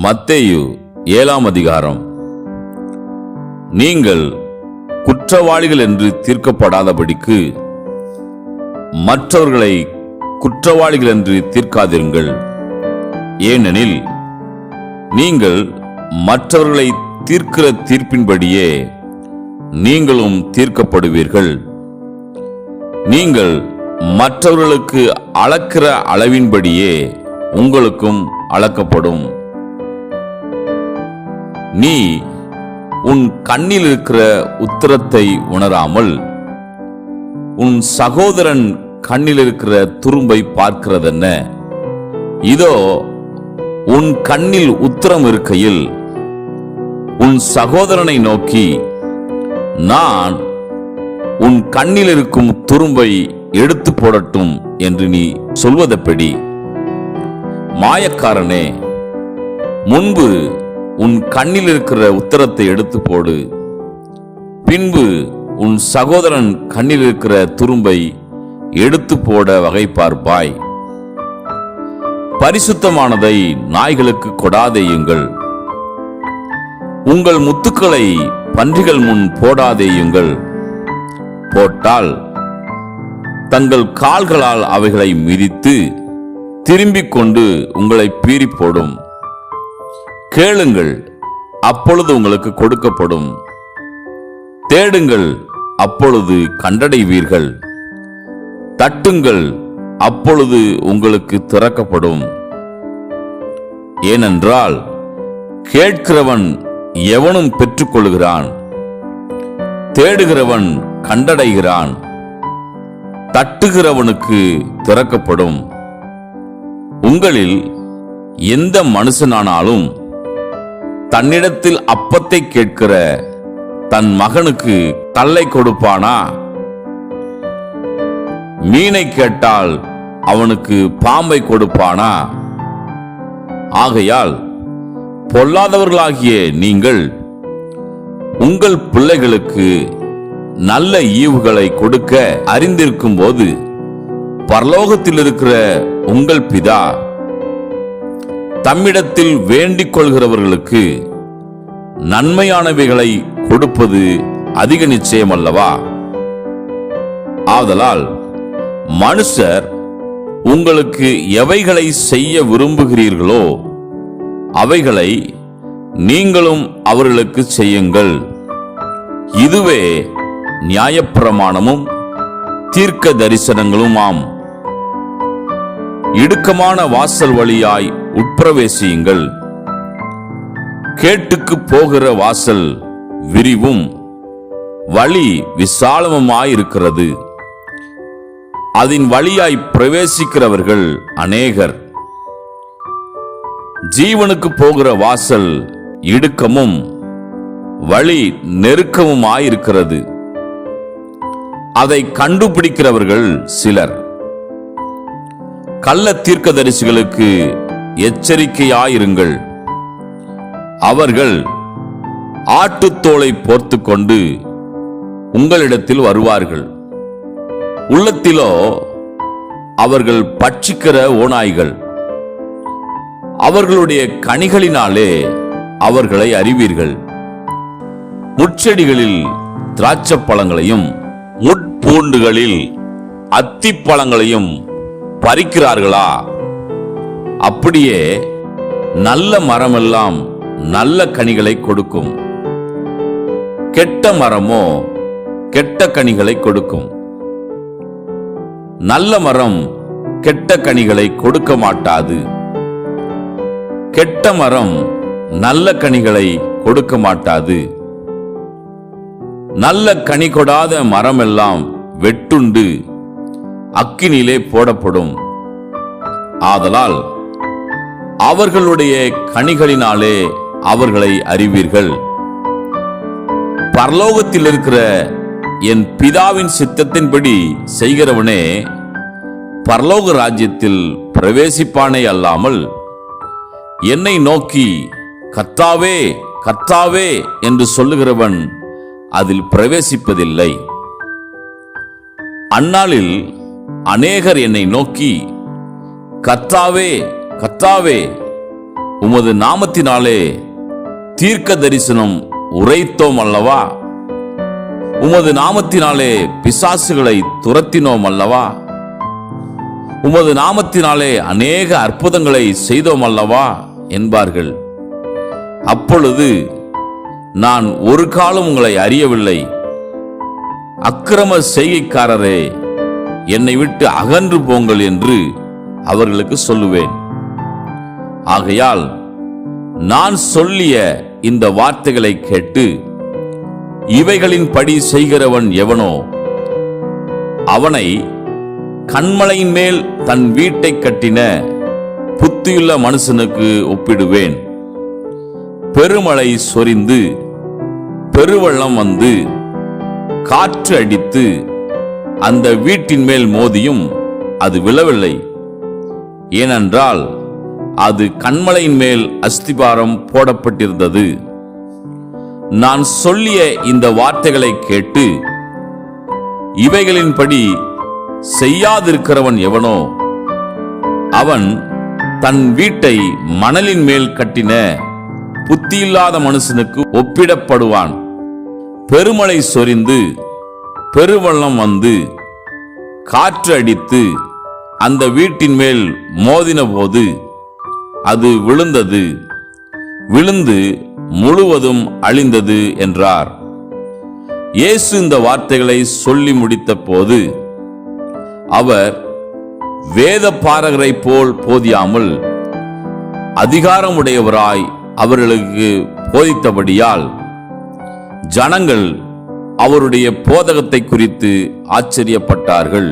மத்தேயு 7ஆம் அதிகாரம். நீங்கள் குற்றவாளிகள் என்று தீர்க்கப்படாதபடிக்கு மற்றவர்களை குற்றவாளிகள் என்று தீர்க்காதிருங்கள். ஏனெனில் நீங்கள் மற்றவர்களை தீர்க்கிற தீர்ப்பின்படியே நீங்களும் தீர்க்கப்படுவீர்கள். நீங்கள் மற்றவர்களுக்கு அளக்கிற அளவின்படியே உங்களுக்கும் அளக்கப்படும். நீ உன் கண்ணில் இருக்கிற உத்திரத்தை உணராமல் உன் சகோதரன் கண்ணில் இருக்கிற துரும்பை பார்க்கிறதென்ன? இதோ உன் கண்ணில் உத்திரம் இருக்கையில் உன் சகோதரனை நோக்கி, நான் உன் கண்ணில் இருக்கும் துரும்பை எடுத்து போடட்டும் என்று நீ சொல்வதெப்படி? மாயக்காரனே, முன்பு உன் கண்ணில் இருக்கிற உத்திரத்தை எடுத்து போடு, பின்பு உன் சகோதரன் கண்ணில் இருக்கிற துரும்பை எடுத்து போட வகை பார்ப்பாய். பரிசுத்தமானதை நாய்களுக்கு கொடாதேயுங்கள், உங்கள் முத்துக்களை பன்றிகள் முன் போடாதேயுங்கள். போட்டால் தங்கள் கால்களால் அவைகளை மிதித்து திரும்பிக் கொண்டு உங்களை பீறி போடும். கேளுங்கள், அப்பொழுது உங்களுக்கு கொடுக்கப்படும். தேடுங்கள், அப்பொழுது கண்டடைவீர்கள். தட்டுங்கள், அப்பொழுது உங்களுக்கு திறக்கப்படும். ஏனென்றால் கேட்கிறவன் எவனும் பெற்றுக்கொள்கிறான், தேடுகிறவன் கண்டடைகிறான், தட்டுகிறவனுக்கு திறக்கப்படும். உங்களில் எந்த மனுஷனானாலும் தன்னிடத்தில் அப்பத்தை கேட்கிற தன் மகனுக்கு கல்லை கொடுப்பானா? மீனை கேட்டால் அவனுக்கு பாம்பை கொடுப்பானா? ஆகையால் பொல்லாதவர்களாகிய நீங்கள் உங்கள் பிள்ளைகளுக்கு நல்ல ஈவுகளை கொடுக்க அறிந்திருக்கும் போது பரலோகத்தில் இருக்கிற உங்கள் பிதா தம்மிடத்தில் வேண்டிக் கொள்கிறவர்களுக்கு நன்மையானவைகளை கொடுப்பது அதிக நிச்சயம் அல்லவா? ஆதலால் மனுஷர் உங்களுக்கு எவைகளை செய்ய விரும்புகிறீர்களோ அவைகளை நீங்களும் அவர்களுக்கு செய்யுங்கள். இதுவே நியாயப்பிரமாணமும் தீர்க்க தரிசனங்களுமாம். இடுக்கமான வாசல் வழியாய் உட்பிரவேசியுங்கள். கேட்டுக்கு போகிற வாசல் விரிவும் வழி விசாலமுமாயிருக்கிறது, அதன் வழியாய் பிரவேசிக்கிறவர்கள் அநேகர். ஜீவனுக்கு போகிற வாசல் இடுக்கமும் வழி நெருக்கமுமாயிருக்கிறது, அதை கண்டுபிடிக்கிறவர்கள் சிலர். கள்ள தீர்க்கதரிசிகளுக்கு எச்சரிக்கையாயிருங்கள். அவர்கள் ஆட்டுத்தோலை போர்த்து கொண்டு உங்களிடத்தில் வருவார்கள், உள்ளத்திலோ அவர்கள் பட்சிக்கிற ஓநாய்கள். அவர்களுடைய கனிகளினாலே அவர்களை அறிவீர்கள். முட்செடிகளில் திராட்சை பழங்களையும் முட்பூண்டுகளில் அத்திப்பழங்களையும் பறிக்கிறார்களா? அப்படியே நல்ல மரமெல்லாம் நல்ல கனிகளை கொடுக்கும், கெட்ட மரமோ கெட்ட கனிகளை கொடுக்கும். நல்ல மரம் கெட்ட கனிகளை கொடுக்க மாட்டாது, கெட்ட மரம் நல்ல கனிகளை கொடுக்க மாட்டாது. நல்ல கனி கொடாத மரமெல்லாம் வெட்டுண்டு அக்கினியிலே போடப்படும். ஆதலால் அவர்களுடைய கனிகளினாலே அவர்களை அறிவீர்கள். பரலோகத்தில் இருக்கிற என் பிதாவின் சித்தத்தின்படி செய்கிறவனே பரலோக ராஜ்யத்தில் பிரவேசிப்பானே அல்லாமல் என்னை நோக்கி கர்த்தாவே கர்த்தாவே என்று சொல்லுகிறவன் அதில் பிரவேசிப்பதில்லை. அந்நாளில் அநேகர் என்னை நோக்கி, கர்த்தாவே கர்த்தாவே, உமது நாமத்தினாலே தீர்க்க தரிசனம் உரைத்தோம் அல்லவா? உமது நாமத்தினாலே பிசாசுகளை துரத்தினோம் அல்லவா? உமது நாமத்தினாலே அநேக அற்புதங்களை செய்தோம் அல்லவா என்பார்கள். அப்பொழுது நான் ஒரு காலம் உங்களை அறியவில்லை, அக்கிரம செய்கைக்காரரே, என்னை விட்டு அகன்று போங்கள் என்று அவர்களுக்கு சொல்லுவேன். ஆகையால் நான் சொல்லிய இந்த வார்த்தைகளை கேட்டு இவைகளின் படி செய்கிறவன் எவனோ அவனை கன்மலையின் மேல் தன் வீட்டை கட்டின புத்தியுள்ள மனுஷனுக்கு ஒப்பிடுவேன். பெருமழை சொரிந்து பெருவெள்ளம் வந்து காற்று அடித்து அந்த வீட்டின் மேல் மோதியும் அது விழவில்லை. ஏனென்றால் அது கன்மலையின் மேல் அஸ்திபாரம் போடப்பட்டிருந்தது. நான் சொல்லிய இந்த வார்த்தைகளை கேட்டு இவைகளின்படி செய்யாதிருக்கிறவன் எவனோ அவன் தன் வீட்டை மணலின் மேல் கட்டின புத்தியில்லாத மனுஷனுக்கு ஒப்பிடப்படுவான். பெருமழை சொரிந்து பெருவெள்ளம் வந்து காற்று அடித்து அந்த வீட்டின் மேல் மோதின போது அது விழுந்தது, விழுந்து முழுவதும் அழிந்தது என்றார். இயேசு இந்த வார்த்தைகளை சொல்லி முடித்த போது அவர் வேத பாரகரை போல் போதியாமல் அதிகாரமுடையவராய் அவர்களுக்கு போதித்தபடியால் ஜனங்கள் அவருடைய போதகத்தை குறித்து ஆச்சரியப்பட்டார்கள்.